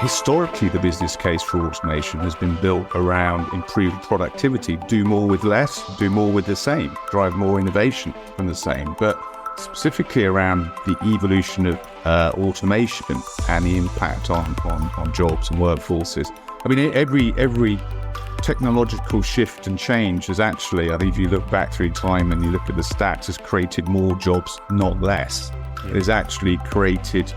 Historically, the business case for automation has been built around improved productivity, do more with less, do more with the same, drive more innovation from the same. But specifically around the evolution of automation and the impact on jobs and workforces. I mean, every technological shift and change has actually, I think if you look back through time and you look at the stats, has created more jobs, not less. It has actually created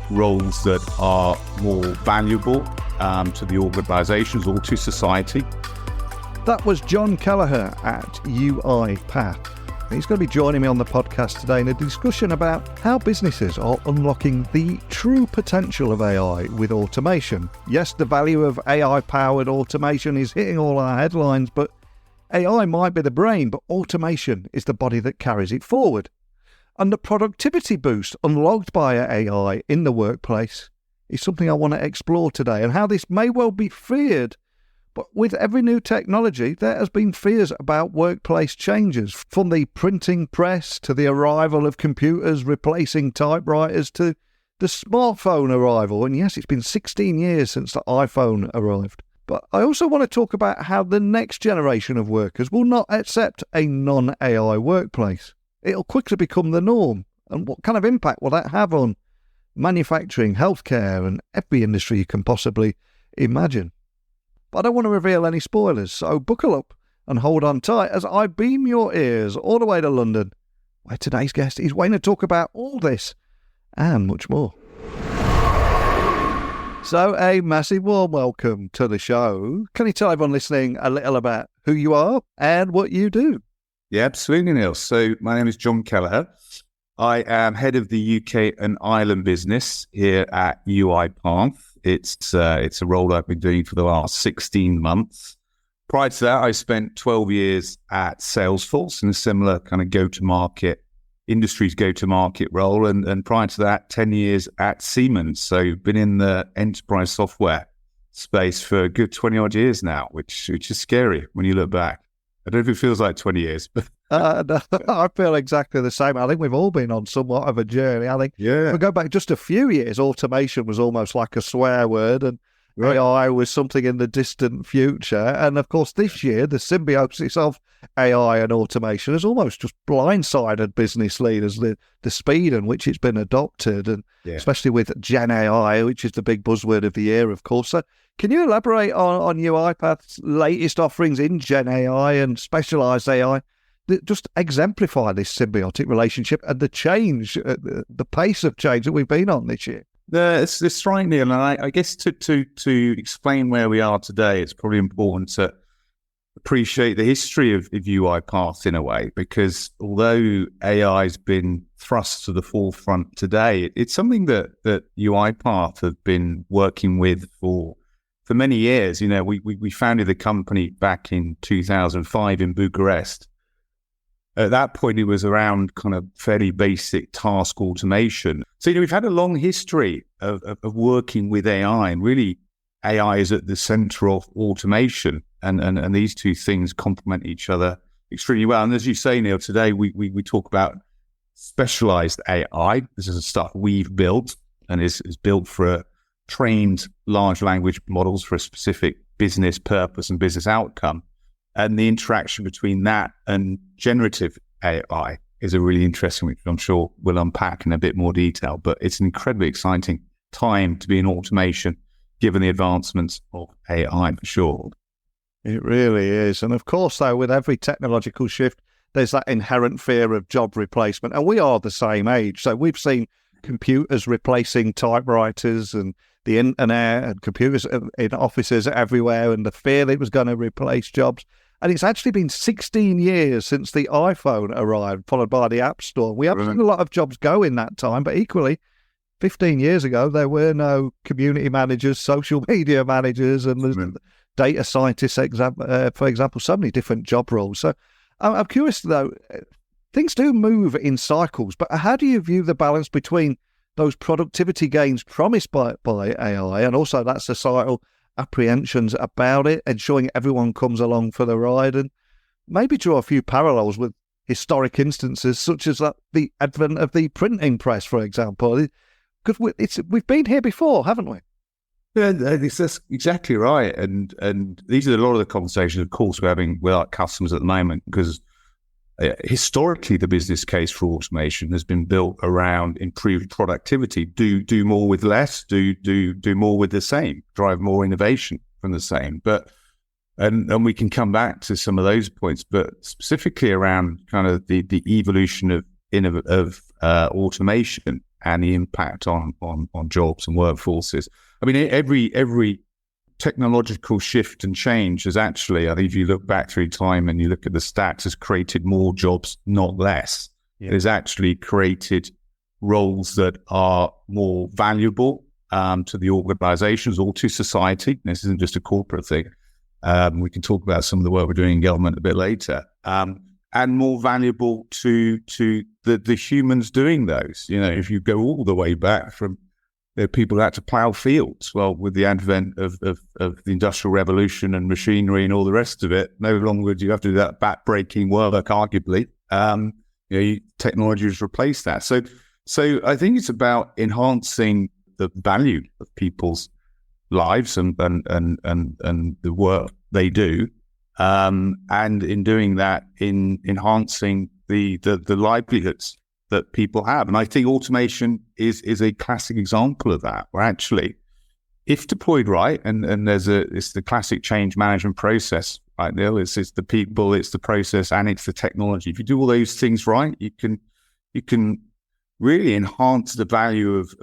roles that are more valuable to the organizations or to society. That was John Kelleher at UiPath. He's going to be joining me on the podcast today in a discussion about how businesses are unlocking the true potential of AI with automation. Yes, the value of AI-powered automation is hitting all our headlines, but AI might be the brain, but automation is the body that carries it forward. And the productivity boost unlocked by AI in the workplace is something I want to explore today, and how this may well be feared. But with every new technology, there has been fears about workplace changes, from the printing press to the arrival of computers replacing typewriters to the smartphone arrival. And yes, it's been 16 years since the iPhone arrived. But I also want to talk about how the next generation of workers will not accept a non-AI workplace. It'll quickly become the norm. And what kind of impact will that have on manufacturing, healthcare, and every industry you can possibly imagine? But I don't want to reveal any spoilers, so buckle up and hold on tight as I beam your ears all the way to London, where today's guest is waiting to talk about all this and much more. So a massive warm welcome to the show. Can you tell everyone listening a little about who you are and what you do? Yeah, absolutely, Neil. So my name is John Kelleher. I am head of the UK and Ireland business here at UiPath. It's a role I've been doing for the last 16 months. Prior to that, I spent 12 years at Salesforce in a similar kind of go-to-market role. And prior to that, 10 years at Siemens. So been in the enterprise software space for a good 20 odd years now, which is scary when you look back. I don't know if it feels like 20 years, but no, I feel exactly the same. I think we've all been on somewhat of a journey. I think if we go back just a few years, automation was almost like a swear word, and AI was something in the distant future. And of course, this year, the symbiosis of AI and automation has almost just blindsided business leaders, the speed in which it's been adopted, and especially with Gen AI, which is the big buzzword of the year, of course. So can you elaborate on UiPath's latest offerings in Gen AI and specialized AI that just exemplify this symbiotic relationship and the change, the pace of change that we've been on this year? It's right, Neil. And I guess to explain where we are today, it's probably important to appreciate the history of UiPath in a way, because although AI has been thrust to the forefront today, it's something that UiPath have been working with for many years. You know, we founded the company back in 2005 in Bucharest. At that point, it was around kind of fairly basic task automation. So, we've had a long history of working with AI, and really AI is at the center of automation, and these two things complement each other extremely well. And as you say, Neil, today we talk about specialized AI. This is the stuff we've built and is built for trained large language models for a specific business purpose and business outcome. And the interaction between that and generative AI is a really interesting, which I'm sure we'll unpack in a bit more detail. But it's an incredibly exciting time to be in automation, given the advancements of AI, for sure. It really is. And of course, though, with every technological shift, there's that inherent fear of job replacement. And we are the same age. So we've seen computers replacing typewriters and the internet and computers in offices everywhere, and the fear that it was going to replace jobs. And it's actually been 16 years since the iPhone arrived, followed by the App Store. We have seen a lot of jobs go in that time, but equally, 15 years ago, there were no community managers, social media managers, and data scientists, for example, so many different job roles. So I'm curious, though, things do move in cycles, but how do you view the balance between those productivity gains promised by AI and also that societal apprehensions about it, ensuring everyone comes along for the ride, and maybe draw a few parallels with historic instances such as the advent of the printing press, for example? Because we've been here before, haven't we? Yeah, that's exactly right. And these are a lot of the conversations, of course, we're having with our customers at the moment, because historically the business case for automation has been built around improved productivity. Do more with less, do more with the same, drive more innovation from the same. But and we can come back to some of those points, but specifically around kind of the evolution of automation and the impact on jobs and workforces. I mean, every technological shift and change has actually, I think if you look back through time and you look at the stats, has created more jobs, not less. Yeah. It has actually created roles that are more valuable to the organizations or to society. This isn't just a corporate thing. We can talk about some of the work we're doing in government a bit later. And more valuable to the humans doing those. You know, if you go all the way back from people who had to plow fields, well, with the advent of the Industrial Revolution and machinery and all the rest of it, no longer do you have to do that back-breaking work, arguably. Technology has replaced that. So I think it's about enhancing the value of people's lives and the work they do. And in doing that, in enhancing the livelihoods that people have. And I think automation is a classic example of that, where actually, if deployed right, and it's the classic change management process, right, Neil? It's the people, it's the process, and it's the technology. If you do all those things right, you can really enhance the value of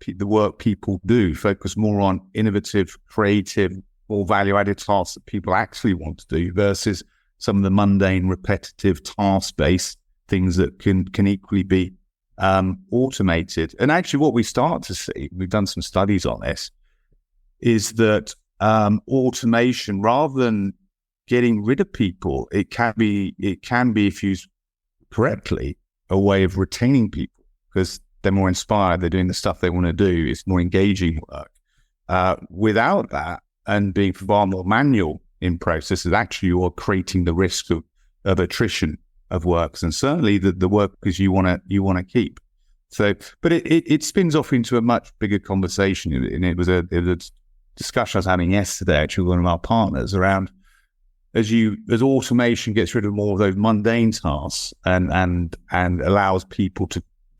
the work people do, focus more on innovative, creative, more value-added tasks that people actually want to do versus some of the mundane, repetitive, task-based things that can equally be automated. And actually what we start to see, we've done some studies on this, is that automation, rather than getting rid of people, it can be, if used correctly, a way of retaining people, because they're more inspired, they're doing the stuff they want to do, it's more engaging work. Without that, and being far more manual in processes, actually you are creating the risk of attrition of works, and certainly the workers you want to keep. So, but it spins off into a much bigger conversation, and it was a discussion I was having yesterday actually with one of our partners around as automation gets rid of more of those mundane tasks and allows people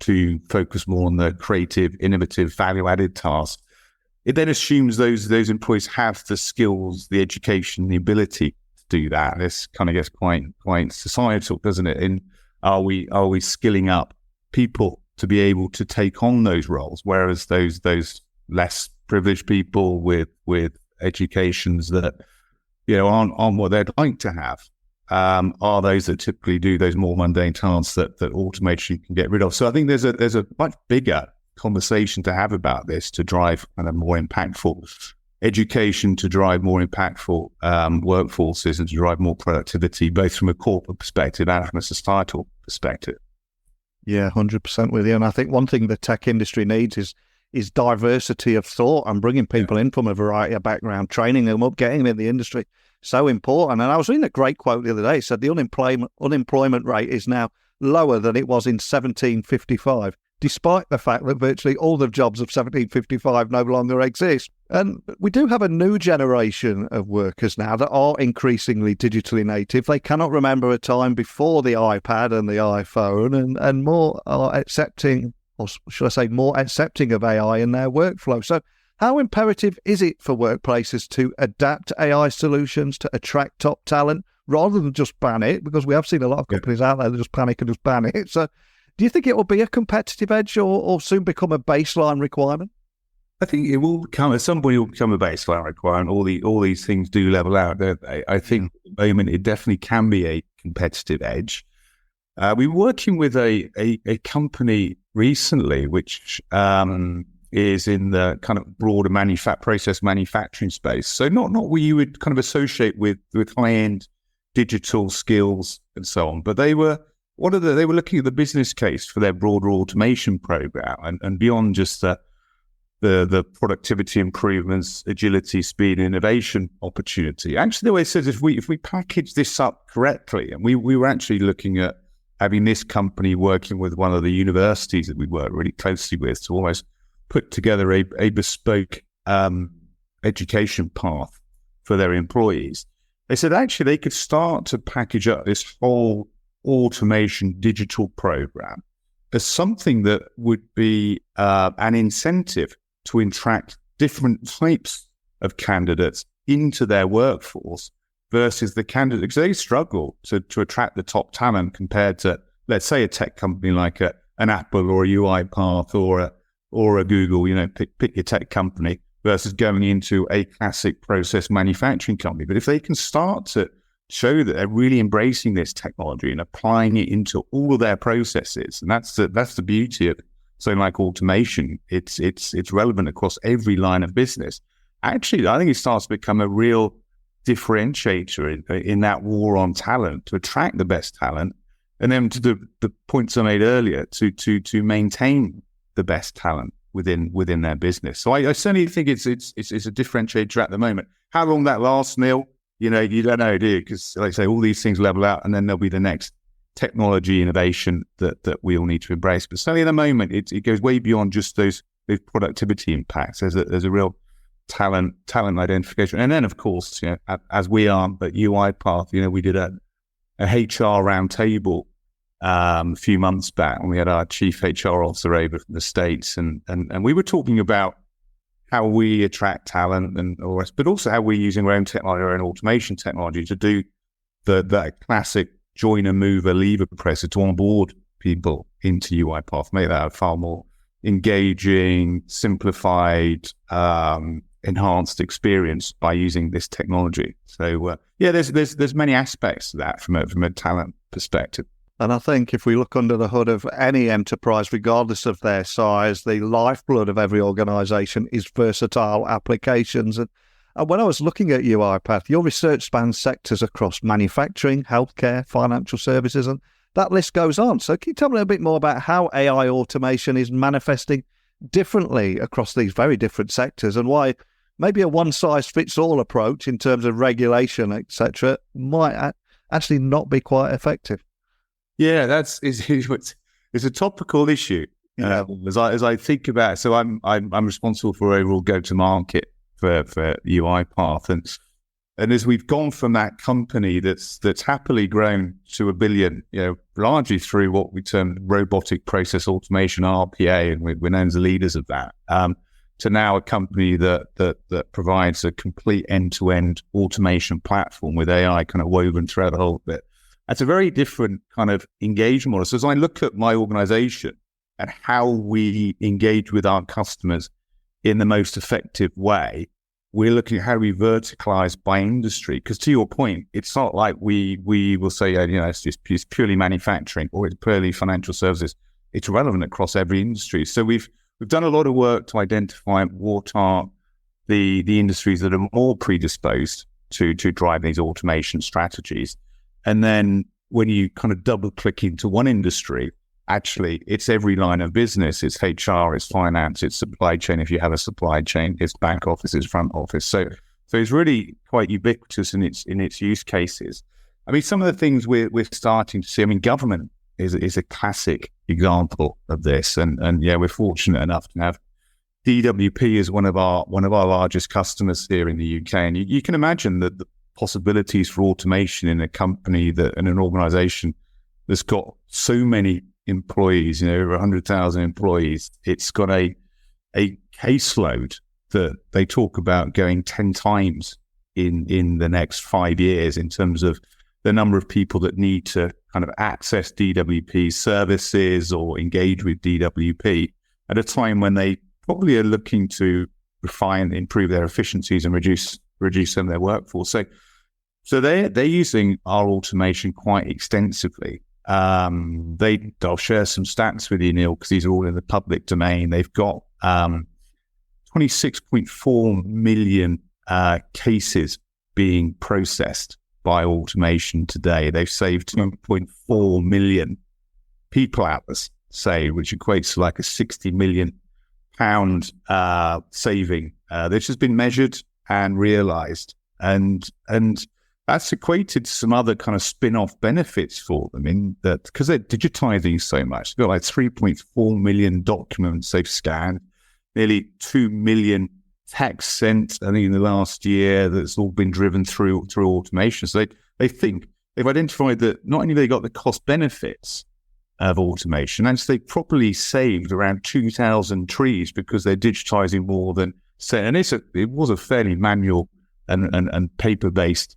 to focus more on the creative, innovative, value-added tasks. It then assumes those employees have the skills, the education, the ability to do that. This kind of gets quite societal, doesn't it? And are we skilling up people to be able to take on those roles? Whereas those less privileged people with educations that aren't what they'd like to have are those that typically do those more mundane tasks that automation can get rid of. So I think there's a much bigger conversation to have about this to drive kind of more impactful education, to drive more impactful workforces, and to drive more productivity, both from a corporate perspective and from a societal perspective. Yeah, 100% with you. And I think one thing the tech industry needs is diversity of thought and bringing people in from a variety of background, training them up, getting them in the industry. So important. And I was reading a great quote the other day. It said the unemployment rate is now lower than it was in 1755. Despite the fact that virtually all the jobs of 1755 no longer exist. And we do have a new generation of workers now that are increasingly digitally native. They cannot remember a time before the iPad and the iPhone, and more are accepting, or should I say more accepting of AI in their workflow. So how imperative is it for workplaces to adapt AI solutions to attract top talent rather than just ban it? Because we have seen a lot of companies out there that just panic and just ban it. So do you think it will be a competitive edge or soon become a baseline requirement? I think it will become, at some point, it will become a baseline requirement. All these things do level out, don't they? I think at the moment it definitely can be a competitive edge. We were working with a company recently, which is in the kind of broader process manufacturing space. So not what you would kind of associate with high-end digital skills and so on, but they were looking at the business case for their broader automation program and beyond just the productivity improvements, agility, speed, and innovation opportunity. Actually, the way it says, if we package this up correctly, and we were actually looking at having this company working with one of the universities that we work really closely with to almost put together a bespoke education path for their employees. They said actually they could start to package up this whole automation digital program as something that would be an incentive to attract different types of candidates into their workforce versus the candidates, because they struggle to attract the top talent compared to, let's say, a tech company like an Apple or a UiPath or a Google, pick your tech company, versus going into a classic process manufacturing company. But if they can start to show that they're really embracing this technology and applying it into all of their processes, and that's the beauty of something like automation. It's relevant across every line of business. Actually, I think it starts to become a real differentiator in that war on talent, to attract the best talent, and then to the points I made earlier, to maintain the best talent within their business. So I certainly think it's a differentiator at the moment. How long that lasts, Neil, you don't know, do you? Because, like I say, all these things level out, and then there'll be the next technology innovation that we all need to embrace. But certainly at the moment, it goes way beyond just those productivity impacts. There's a real talent identification, and then of course, as we are at UiPath, we did a HR roundtable a few months back, and we had our chief HR officer over from the States, and we were talking about how we attract talent and all rest, but also how we're using our own technology, our own automation technology to do the classic joiner, mover, lever presser to onboard people into UiPath, make that a far more engaging, simplified, enhanced experience by using this technology. So there's many aspects to that from a talent perspective. And I think if we look under the hood of any enterprise, regardless of their size, the lifeblood of every organisation is versatile applications. And when I was looking at UiPath, your research spans sectors across manufacturing, healthcare, financial services, and that list goes on. So can you tell me a bit more about how AI automation is manifesting differently across these very different sectors, and why maybe a one-size-fits-all approach in terms of regulation, etc., might actually not be quite effective? Yeah, it's a topical issue. Yeah. As I think about it, so I'm responsible for overall go-to-market for UiPath, and as we've gone from that company that's happily grown to $1 billion, largely through what we term robotic process automation, RPA, and we're known as the leaders of that, to now a company that provides a complete end-to-end automation platform with AI kind of woven throughout the whole bit. That's a very different kind of engagement model. So as I look at my organization and how we engage with our customers in the most effective way, we're looking at how we verticalize by industry. Because to your point, it's not like we will say, it's purely manufacturing or it's purely financial services. It's relevant across every industry. So we've done a lot of work to identify what are the industries that are more predisposed to drive these automation strategies. And then when you kind of double click into one industry, actually it's every line of business. It's HR, it's finance, it's supply chain. If you have a supply chain, it's back office, it's front office. So it's really quite ubiquitous in its use cases. I mean, some of the things we're starting to see, government is a classic example of this. And we're fortunate enough to have DWP as one of our largest customers here in the UK. And you can imagine that the possibilities for automation in a company in an organization that's got so many employees, over 100,000 employees. It's got a caseload that they talk about going 10 times in the next 5 years in terms of the number of people that need to kind of access DWP services or engage with DWP at a time when they probably are looking to refine, improve their efficiencies and reduce some of their workforce. So they're using our automation quite extensively. I'll share some stats with you, Neil, because these are all in the public domain. They've got 26.4 million cases being processed by automation today. They've saved 2.4 million people hours, which equates to like a £60 million saving. This has been measured and realised, and that's equated to some other kind of spin-off benefits for them in that because they're digitizing so much. They've got like 3.4 million documents they've scanned, nearly 2 million text sent, I think, in the last year that's all been driven through automation. So they think they've identified that not only have they got the cost benefits of automation, and so they probably saved around 2,000 trees because they're digitizing more than, say, and it was a fairly manual and paper-based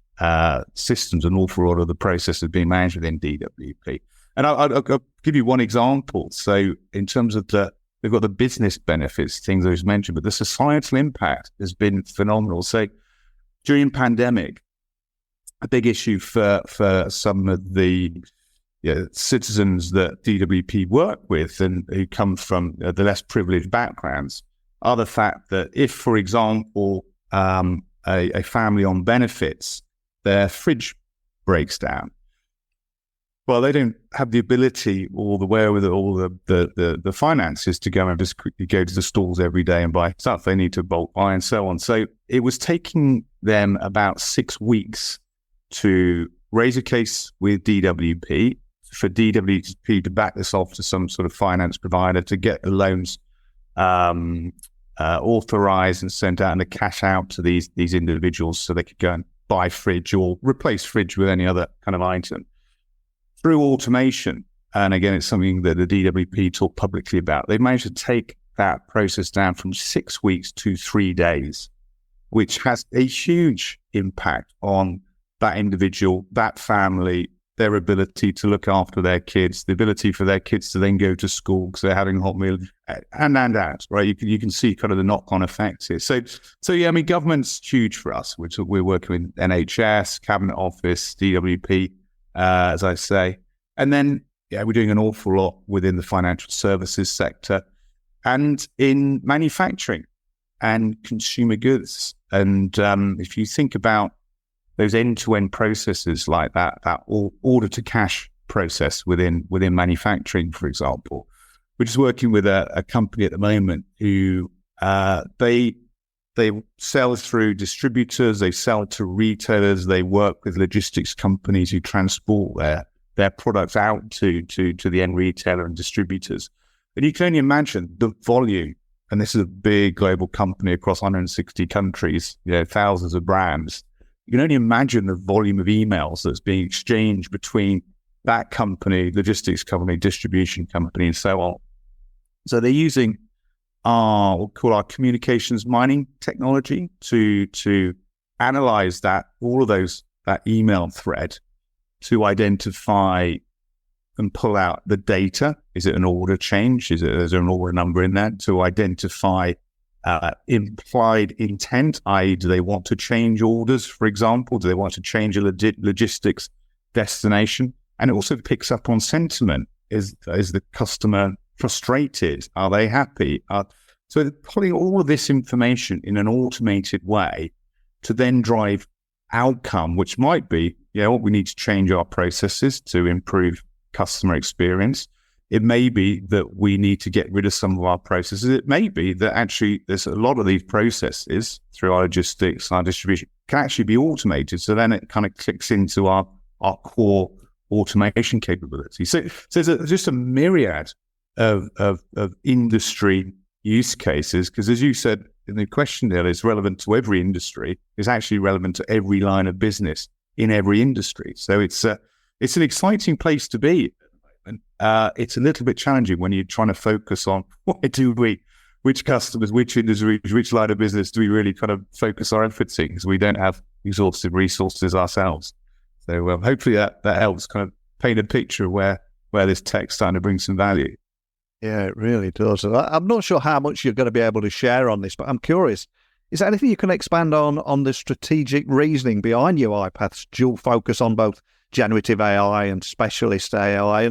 systems, an awful lot of the processes being managed within DWP. And I'll give you one example. So in terms of they've got the business benefits, things I was mentioned, but the societal impact has been phenomenal. So during pandemic, a big issue for some of the citizens that DWP work with and who come from the less privileged backgrounds are the fact that if, for example, a family on benefits, their fridge breaks down, well, they don't have the ability or the wherewithal or the finances to go and just quickly go to the stores every day and buy stuff. They need to bulk buy and so on. So it was taking them about 6 weeks to raise a case with DWP, for DWP to back this off to some sort of finance provider to get the loans authorized and sent out and the cash out to these individuals so they could go and buy fridge or replace fridge with any other kind of item. Through automation, and again, it's something that the DWP talk publicly about, they've managed to take that process down from 6 weeks to 3 days, which has a huge impact on that individual, that family, their ability to look after their kids, the ability for their kids to then go to school because they're having a hot meal, and out, right? You can see kind of the knock-on effects here. So yeah, I mean, government's huge for us. We're working with NHS, Cabinet Office, DWP, as I say. And then, we're doing an awful lot within the financial services sector and in manufacturing and consumer goods. And if you think about those end-to-end processes like that order-to-cash process within manufacturing, for example, we're just working with a company at the moment who they sell through distributors, they sell to retailers, they work with logistics companies who transport their products out to the end retailer and distributors. And you can only imagine the volume, and this is a big global company across 160 countries, thousands of brands. You can only imagine the volume of emails that's being exchanged between that company, logistics company, distribution company, and so on. So they're using we'll call our communications mining technology to analyze that email thread to identify and pull out the data. Is it an order change? Is there an order number in there? To identify implied intent, i.e. do they want to change orders, for example? Do they want to change a logistics destination? And it also picks up on sentiment. Is the customer frustrated? Are they happy? So putting all of this information in an automated way to then drive outcome, which might be, what we need to change our processes to improve customer experience. It may be that we need to get rid of some of our processes. It may be that actually there's a lot of these processes through our logistics, our distribution, can actually be automated. So then it kind of clicks into our core automation capability. So there's just a myriad of industry use cases, because as you said in the question there, it's relevant to every industry. It's actually relevant to every line of business in every industry. So it's an exciting place to be. And it's a little bit challenging when you're trying to focus on which customers, which industries, which line of business do we really kind of focus our efforts in, because we don't have exhaustive resources ourselves. So hopefully that helps kind of paint a picture of where this tech's starting to bring some value. Yeah, it really does. I'm not sure how much you're going to be able to share on this, but I'm curious, is there anything you can expand on the strategic reasoning behind UiPath's dual focus on both generative AI and specialist AI?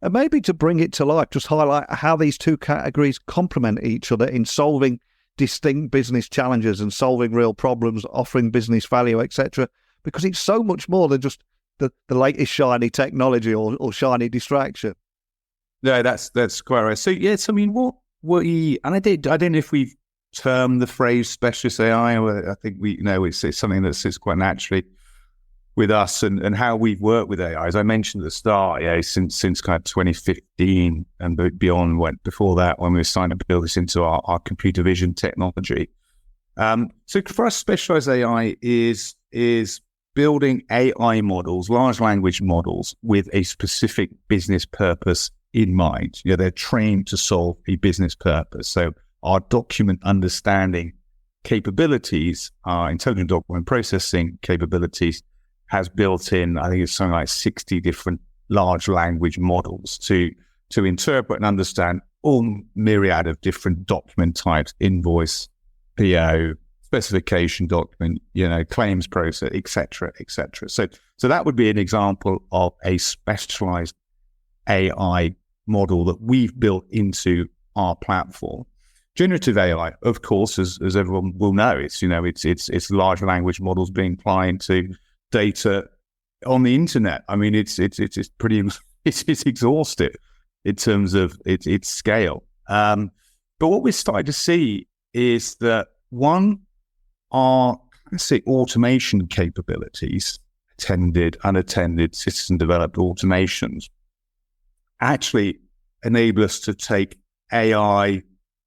And maybe to bring it to life, just highlight how these two categories complement each other in solving distinct business challenges and solving real problems, offering business value, etc. Because it's so much more than just the latest shiny technology or shiny distraction. No, that's quite right. So yes, I mean, I don't know if we've termed the phrase specialist AI. I think it's something that sits quite naturally with us and how we've worked with AI. As I mentioned at the start, since kind of 2015 and beyond, before that, when we were starting to build this into our computer vision technology. So for us, specialized AI is building AI models, large language models, with a specific business purpose in mind. They're trained to solve a business purpose. So our document understanding capabilities, our intelligent document processing capabilities, has built in, I think it's something like 60 different large language models to interpret and understand all myriad of different document types: invoice, PO, specification document, claims process, etc., etc. So that would be an example of a specialized AI model that we've built into our platform. Generative AI, of course, as everyone will know, it's large language models being applied to data on the internet. I mean, it's pretty exhaustive in terms of its scale. But what we're starting to see is that our classic automation capabilities, attended, unattended, citizen-developed automations, actually enable us to take AI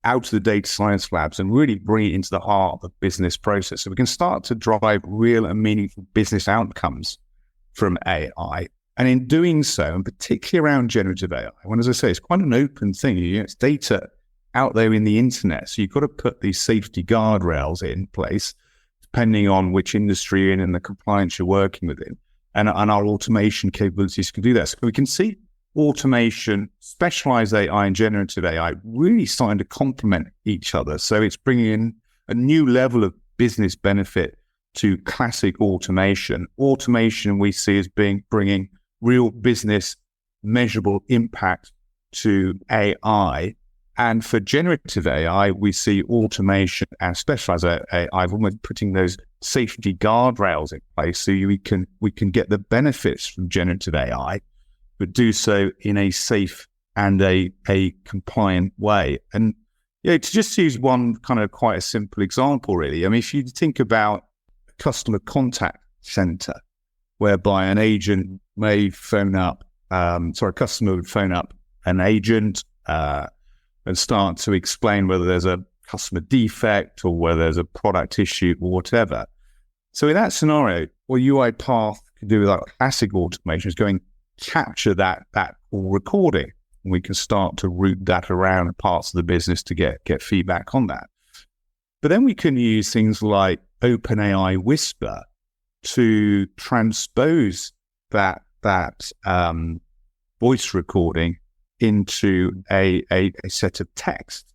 out of the data science labs and really bring it into the heart of the business process. So we can start to drive real and meaningful business outcomes from AI. And in doing so, and particularly around generative AI, when, as I say, it's quite an open thing. It's data out there in the internet. So you've got to put these safety guardrails in place, depending on which industry you're in and the compliance you're working within. And our automation capabilities can do that. So we can see automation, specialized AI, and generative AI really starting to complement each other. So it's bringing in a new level of business benefit to classic automation. Automation we see as bringing real business measurable impact to AI. And for generative AI, we see automation and specialized AI almost putting those safety guardrails in place so we can get the benefits from generative AI, but do so in a safe and a compliant way. And to just use one kind of quite a simple example, really. I mean, if you think about a customer contact center, whereby an agent may a customer would phone up an agent and start to explain whether there's a customer defect or whether there's a product issue or whatever. So in that scenario, what UiPath can do with our classic automation is go and capture that recording. And we can start to route that around parts of the business to get feedback on that. But then we can use things like OpenAI Whisper to transpose that voice recording into a set of text.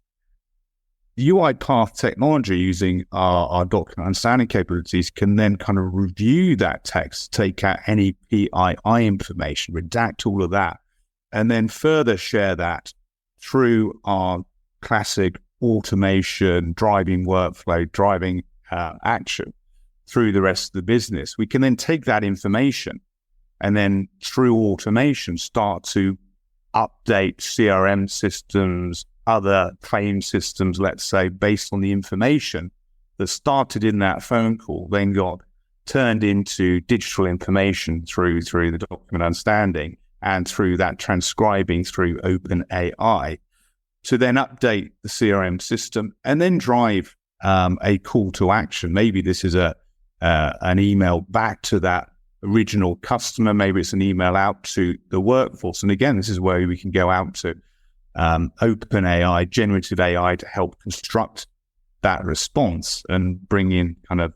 The UiPath technology, using our document understanding capabilities, can then kind of review that text, take out any PII information, redact all of that, and then further share that through our classic automation, driving workflow, driving action through the rest of the business. We can then take that information and then through automation start to update CRM systems, other claim systems, let's say, based on the information that started in that phone call, then got turned into digital information through the document understanding and through that transcribing through OpenAI to then update the CRM system and then drive a call to action. Maybe this is an email back to that original customer. Maybe it's an email out to the workforce. And again, this is where we can go out to OpenAI, generative AI, to help construct that response and bring in kind of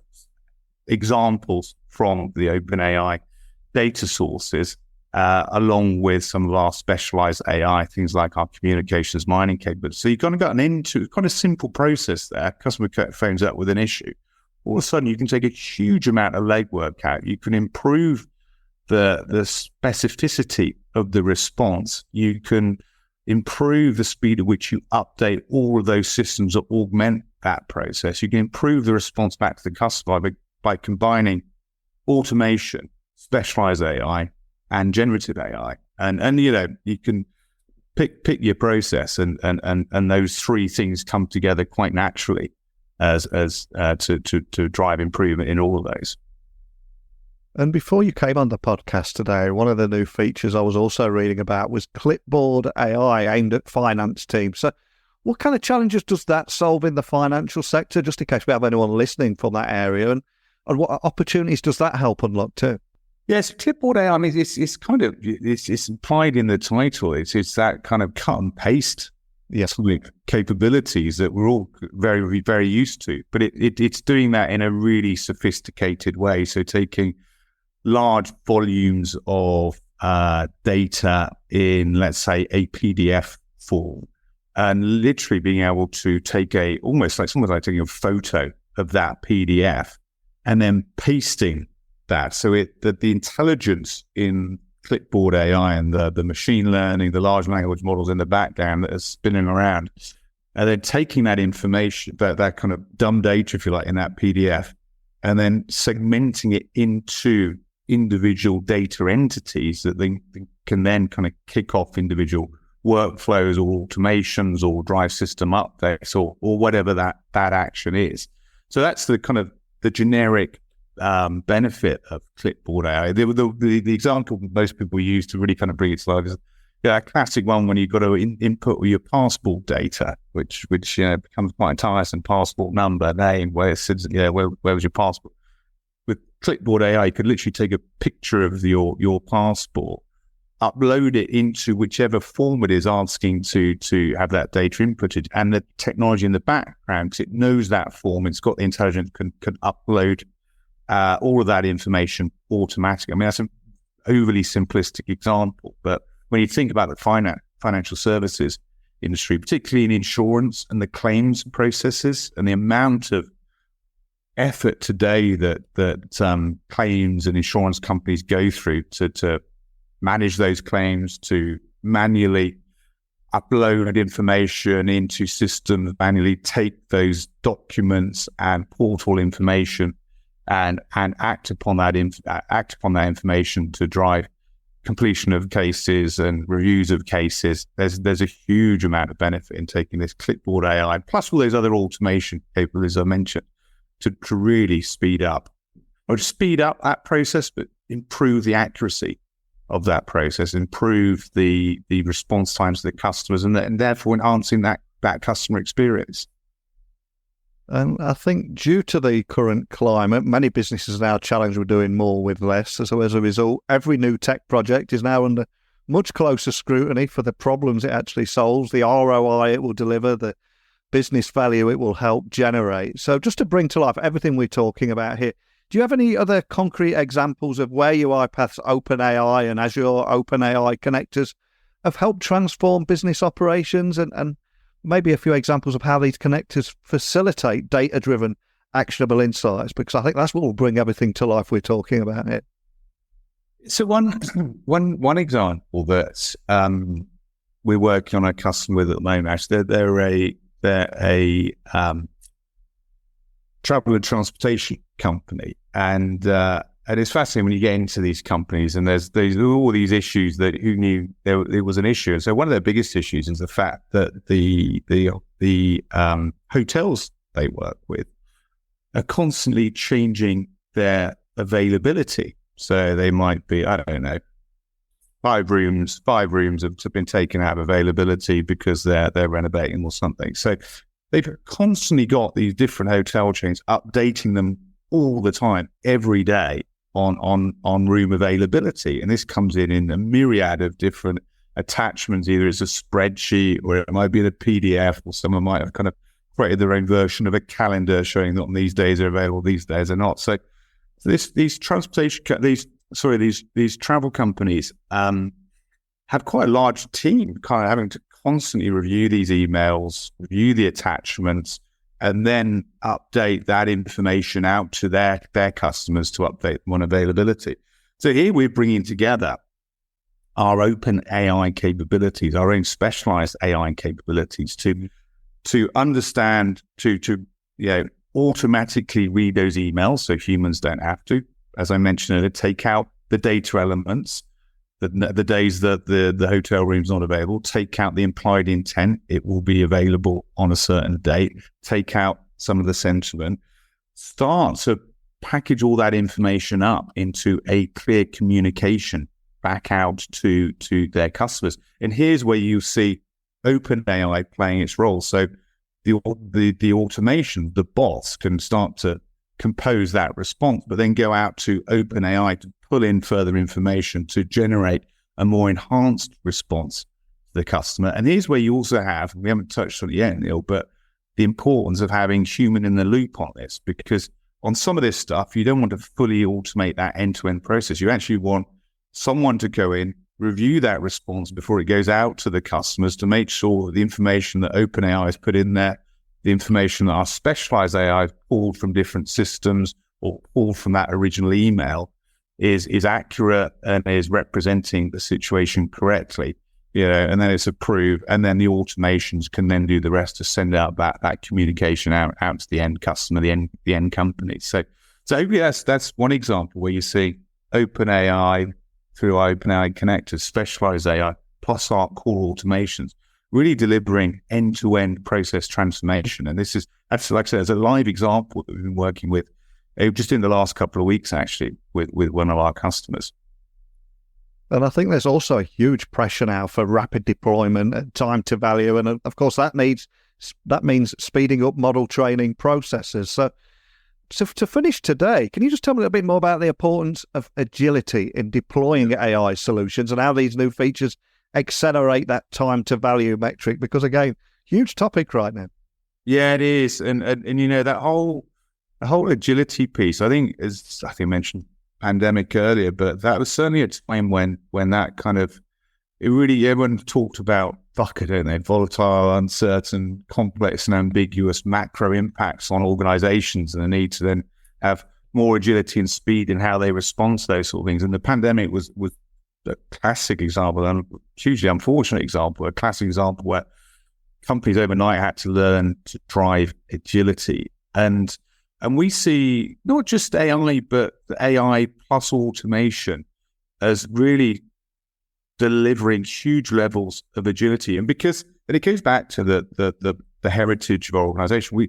examples from the OpenAI data sources, along with some of our specialized AI, things like our communications mining capability. So you've kind of gotten into quite a simple process there. Customer phones up with an issue. All of a sudden, you can take a huge amount of legwork out. You can improve the specificity of the response. You can improve the speed at which you update all of those systems that augment that process. You can improve the response back to the customer by combining automation, specialized AI, and generative AI. And you can pick your process, and those three things come together quite naturally as to drive improvement in all of those. And before you came on the podcast today, one of the new features I was also reading about was Clipboard AI aimed at finance teams. So What kind of challenges does that solve in the financial sector, just in case we have anyone listening from that area? And what opportunities does that help unlock too? Yes, Clipboard AI, I mean, it's kind of, it's implied in the title. It's that kind of cut and paste capabilities that we're all very, very used to. But it's doing that in a really sophisticated way. So taking large volumes of data in, let's say, a PDF form, and literally being able to take almost like taking a photo of that PDF and then pasting that. So the intelligence in Clipboard AI and the machine learning, the large language models in the background that are spinning around, and then taking that information, that kind of dumb data, if you like, in that PDF, and then segmenting it into individual data entities that they can then kind of kick off individual workflows or automations or drive system updates or whatever that action is. So that's the kind of the generic benefit of Clipboard AI. The example most people use to really kind of bring it to life is a classic one when you've got to input your passport data, which becomes quite tiresome. Passport number, name, where it sits, where was your passport? With Clipboard AI, you could literally take a picture of your passport, upload it into whichever form it is asking to have that data inputted, and the technology in the background, because it knows that form, it's got the intelligence, can upload all of that information automatically. I mean, that's an overly simplistic example, but when you think about the financial services industry, particularly in insurance and the claims processes and the amount of effort today that claims and insurance companies go through to manage those claims, to manually upload information into systems, manually take those documents and portal information and act upon that information to drive completion of cases and reviews of cases. There's a huge amount of benefit in taking this Clipboard AI plus all those other automation capabilities I mentioned to really speed up that process, but improve the accuracy of that process, improve the response times to the customers, and therefore enhancing that customer experience. And I think due to the current climate, many businesses are now challenged with doing more with less. So as a result, every new tech project is now under much closer scrutiny for the problems it actually solves, the ROI it will deliver, the business value it will help generate. So just to bring to life everything we're talking about here, do you have any other concrete examples of where UiPath's OpenAI and Azure OpenAI connectors have helped transform business operations, and maybe a few examples of how these connectors facilitate data-driven, actionable insights? Because I think that's what will bring everything to life we're talking about here. So one example that we're working on a customer with at the moment, actually, they're a travel and transportation company, and it's fascinating when you get into these companies and there's all these issues that who knew there was an issue. And so one of their biggest issues is the fact that the hotels they work with are constantly changing their availability. So they might be, I don't know, five rooms have been taken out of availability because they're renovating or something. So they've constantly got these different hotel chains updating them all the time, every day on room availability. And this comes in a myriad of different attachments. Either it's a spreadsheet or it might be in a PDF, or someone might have kind of created their own version of a calendar showing that on these days are available, these days are not. So these travel companies have quite a large team kind of having to constantly review these emails, review the attachments, and then update that information out to their customers to update them on availability. So here we're bringing together our open AI capabilities, our own specialized AI capabilities to understand, to automatically read those emails so humans don't have to. As I mentioned earlier, take out the data elements, the days that the hotel room's not available, take out the implied intent, it will be available on a certain date, take out some of the sentiment, start to package all that information up into a clear communication back out to their customers. And here's where you see OpenAI playing its role. So the automation, the bots can start to compose that response, but then go out to OpenAI to pull in further information to generate a more enhanced response to the customer. And here's where you also have, we haven't touched on it yet, Neil, but the importance of having human in the loop on this, because on some of this stuff, you don't want to fully automate that end-to-end process. You actually want someone to go in, review that response before it goes out to the customers to make sure that the information that OpenAI has put in there, the information that our specialized AI pulled from different systems or pulled from that original email is accurate and is representing the situation correctly, and then it's approved, and then the automations can then do the rest to send out that communication out to the end customer, the end company. So hopefully that's one example where you see OpenAI through OpenAI connectors, specialized AI, plus our core automations, really delivering end-to-end process transformation. And that's like I said, as a live example that we've been working with just in the last couple of weeks, actually, with one of our customers. And I think there's also a huge pressure now for rapid deployment and time to value. And of course, that means speeding up model training processes. So to finish today, can you just tell me a little bit more about the importance of agility in deploying AI solutions and how these new features accelerate that time to value metric? Because again, huge topic right now. Yeah, it is. And that whole agility piece, I think, as I think I mentioned pandemic earlier, but that was certainly a time when that kind of, it really, everyone talked about volatile, uncertain, complex and ambiguous macro impacts on organizations and the need to then have more agility and speed in how they respond to those sort of things. And the pandemic was a classic example, and hugely unfortunate example, a classic example where companies overnight had to learn to drive agility. And we see not just AI, but the AI plus automation as really delivering huge levels of agility. And it goes back to the heritage of our organization.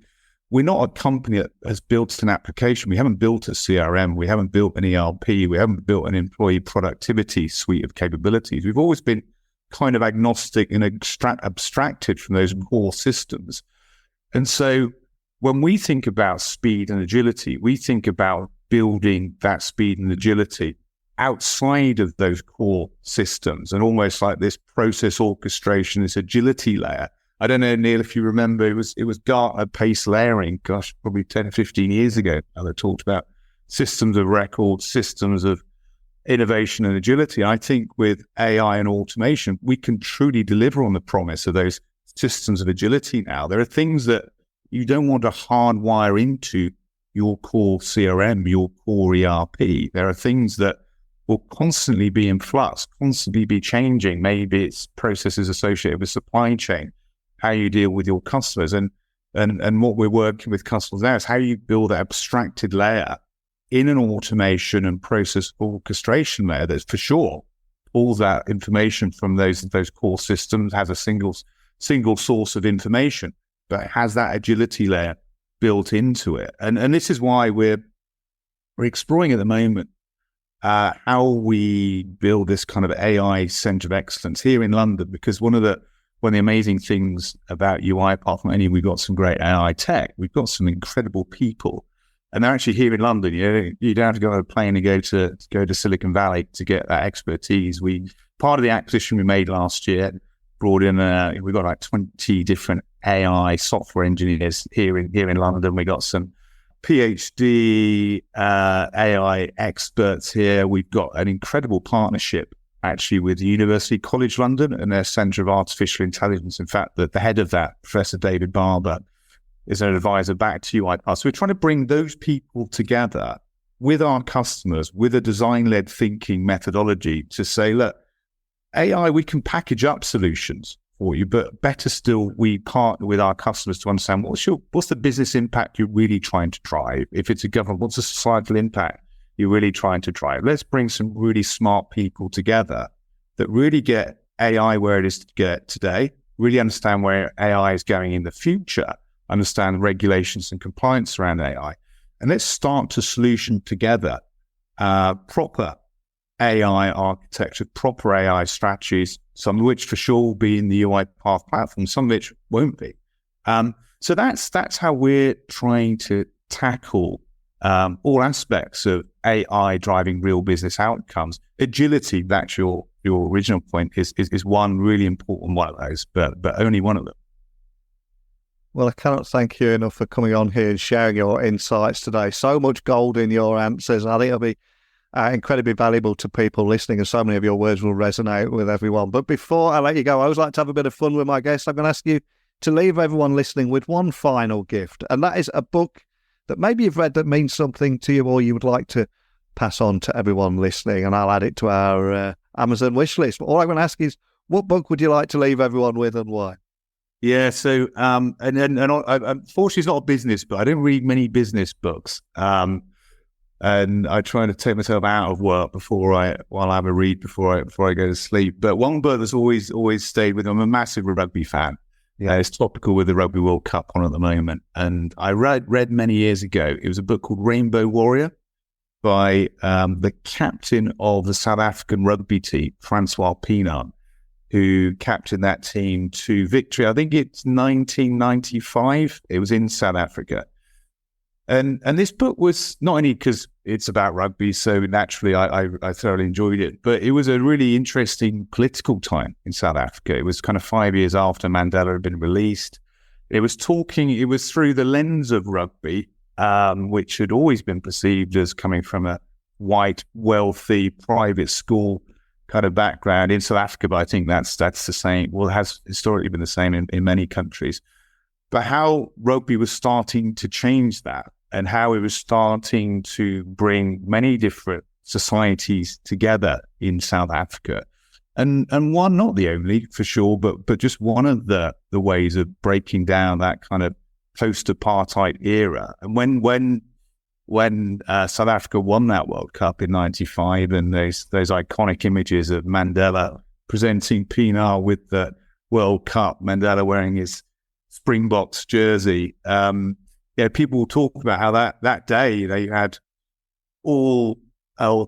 We're not a company that has built an application. We haven't built a CRM. We haven't built an ERP. We haven't built an employee productivity suite of capabilities. We've always been kind of agnostic and abstracted from those core systems. And so when we think about speed and agility, we think about building that speed and agility outside of those core systems and almost like this process orchestration, this agility layer. I don't know, Neil, if you remember, it was Gartner pace layering, probably 10 or 15 years ago, that talked about systems of record, systems of innovation and agility. I think with AI and automation, we can truly deliver on the promise of those systems of agility now. There are things that you don't want to hardwire into your core CRM, your core ERP. There are things that will constantly be in flux, constantly be changing. Maybe it's processes associated with supply chain, how you deal with your customers. And what we're working with customers now is how you build that abstracted layer in an automation and process orchestration layer that's for sure pulls that information from those core systems, has a single source of information, but it has that agility layer built into it. And this is why we're exploring at the moment how we build this kind of AI center of excellence here in London, because one of the amazing things about UiPath, not only we've got some great AI tech, we've got some incredible people, and they're actually here in London. You don't have to go on a plane and go to Silicon Valley to get that expertise. Part of the acquisition we made last year brought in we've got like 20 different AI software engineers here in London. We got some PhD AI experts here. We've got an incredible partnership actually with the University College London and their Centre of Artificial Intelligence. In fact, the head of that, Professor David Barber, is an advisor back to UiPath. So we're trying to bring those people together with our customers with a design-led thinking methodology to say, look, AI, we can package up solutions for you, but better still, we partner with our customers to understand what's the business impact you're really trying to drive. If it's a government, what's the societal impact you're really trying to drive? Let's bring some really smart people together that really get AI where it is to get today, really understand where AI is going in the future, understand regulations and compliance around AI. And let's start to solution together proper AI architecture, proper AI strategies some of which for sure will be in the UiPath platform, some of which won't be. So that's how we're trying to tackle all aspects of AI driving real business outcomes. Agility, that's your original point, is one really important one of those, but only one of them. Well, I cannot thank you enough for coming on here and sharing your insights today. So much gold in your answers. I think it'll be incredibly valuable to people listening, and so many of your words will resonate with everyone. But before I let you go, I always like to have a bit of fun with my guests. I'm going to ask you to leave everyone listening with one final gift, and that is a book that maybe you've read that means something to you or you would like to pass on to everyone listening, and I'll add it to our Amazon wish list. But all I'm going to ask is, what book would you like to leave everyone with and why? Yeah, so unfortunately, it's not a business book. I don't read many business books, and I try to take myself out of work while I have a read before I go to sleep. But one book that's always stayed with me. I'm a massive rugby fan. Yeah, it's topical with the Rugby World Cup on at the moment, and I read many years ago. It was a book called Rainbow Warrior by the captain of the South African rugby team, Francois Pienaar, who captained that team to victory. I think it's 1995. It was in South Africa. And this book was not only because it's about rugby, so naturally I thoroughly enjoyed it, but it was a really interesting political time in South Africa. It was kind of 5 years after Mandela had been released. It was through the lens of rugby, which had always been perceived as coming from a white, wealthy, private school kind of background in South Africa, but I think that's the same. Well, it has historically been the same in many countries. But how rugby was starting to change that, and how it was starting to bring many different societies together in South Africa. And one, not the only for sure, but just one of the ways of breaking down that kind of post-apartheid era. And when South Africa won that World Cup in 95, and those iconic images of Mandela presenting Pienaar with the World Cup, Mandela wearing his Springboks jersey, people will talk about how that day they had all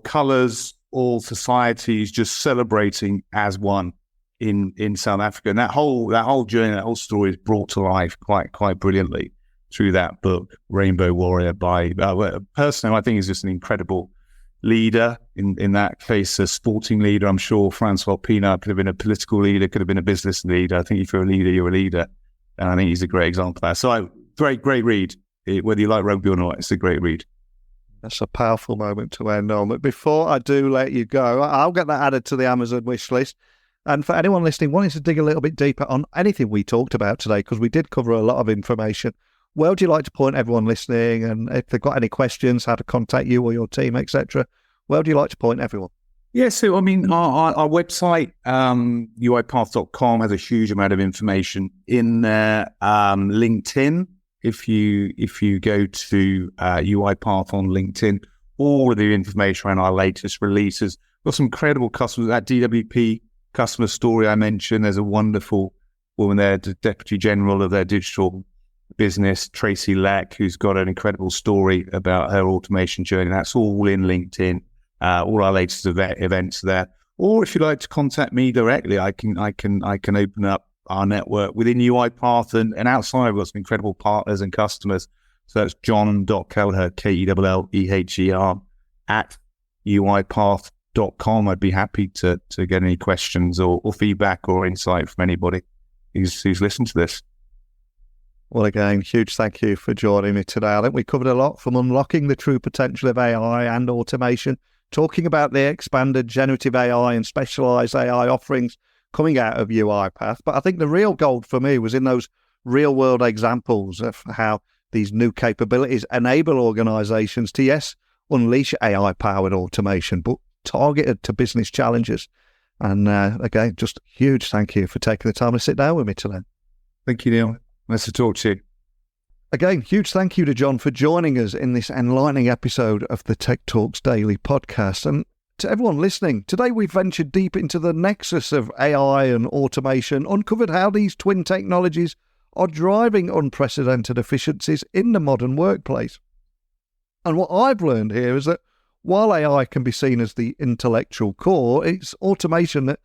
colours, all societies just celebrating as one in South Africa. And that whole journey, that whole story is brought to life quite brilliantly through that book, Rainbow Warrior, by a person who I think is just an incredible leader. In that case, a sporting leader. I'm sure Francois Pienaar could have been a political leader, could have been a business leader. I think if you're a leader, you're a leader. And I think he's a great example of that. So great read. Whether you like rugby or not, it's a great read. That's a powerful moment to end on. But before I do let you go, I'll get that added to the Amazon wish list. And for anyone listening, wanting to dig a little bit deeper on anything we talked about today, because we did cover a lot of information, where would you like to point everyone listening? And if they've got any questions, how to contact you or your team, etc., where would you like to point everyone? Yeah, so I mean, our website, UiPath.com, has a huge amount of information in there. LinkedIn, if you go to UiPath on LinkedIn, all of the information around our latest releases. We've got some incredible customers. That DWP customer story I mentioned, there's a wonderful woman there, the Deputy General of their digital business, Tracy Leck, who's got an incredible story about her automation journey. That's all in LinkedIn. All our latest events there. Or if you'd like to contact me directly, I can open up our network within UiPath and outside. We've got some incredible partners and customers. So that's John.Kelleher, Kelleher, at UiPath.com. I'd be happy to get any questions or feedback or insight from anybody who's listened to this. Well, again, huge thank you for joining me today. I think we covered a lot, from unlocking the true potential of AI and automation, talking about the expanded generative AI and specialized AI offerings coming out of UiPath. But I think the real gold for me was in those real-world examples of how these new capabilities enable organizations to, yes, unleash AI-powered automation, but targeted to business challenges. And again, just huge thank you for taking the time to sit down with me today. Thank you, Neil. Nice to talk to you. Again, huge thank you to John for joining us in this enlightening episode of the Tech Talks Daily podcast. And to everyone listening, today we've ventured deep into the nexus of AI and automation, uncovered how these twin technologies are driving unprecedented efficiencies in the modern workplace. And what I've learned here is that while AI can be seen as the intellectual core, it's automation that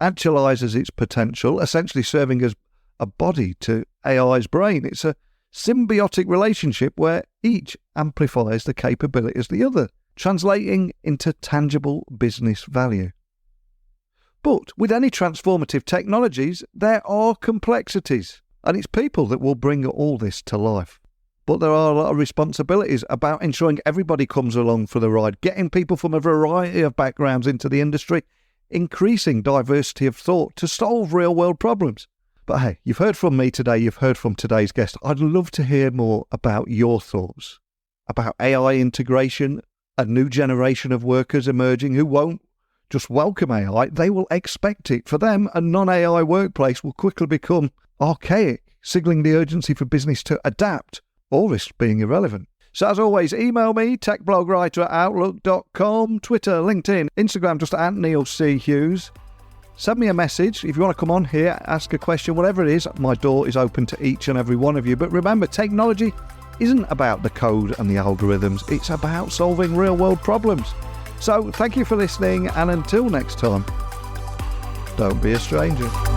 actualizes its potential, essentially serving as a body to AI's brain. It's a symbiotic relationship where each amplifies the capabilities of the other, translating into tangible business value. But with any transformative technologies, there are complexities, and it's people that will bring all this to life. But there are a lot of responsibilities about ensuring everybody comes along for the ride, getting people from a variety of backgrounds into the industry, increasing diversity of thought to solve real-world problems. But hey, you've heard from me today, you've heard from today's guest. I'd love to hear more about your thoughts about AI integration, a new generation of workers emerging who won't just welcome AI, they will expect it. For them, a non-AI workplace will quickly become archaic, signalling the urgency for business to adapt or risk being irrelevant. So as always, email me, techblogwriter@outlook.com, Twitter, LinkedIn, Instagram, just at Neil C. Hughes. Send me a message. If you want to come on here, ask a question, whatever it is, my door is open to each and every one of you. But remember, technology isn't about the code and the algorithms. It's about solving real-world problems. So thank you for listening, and until next time, don't be a stranger.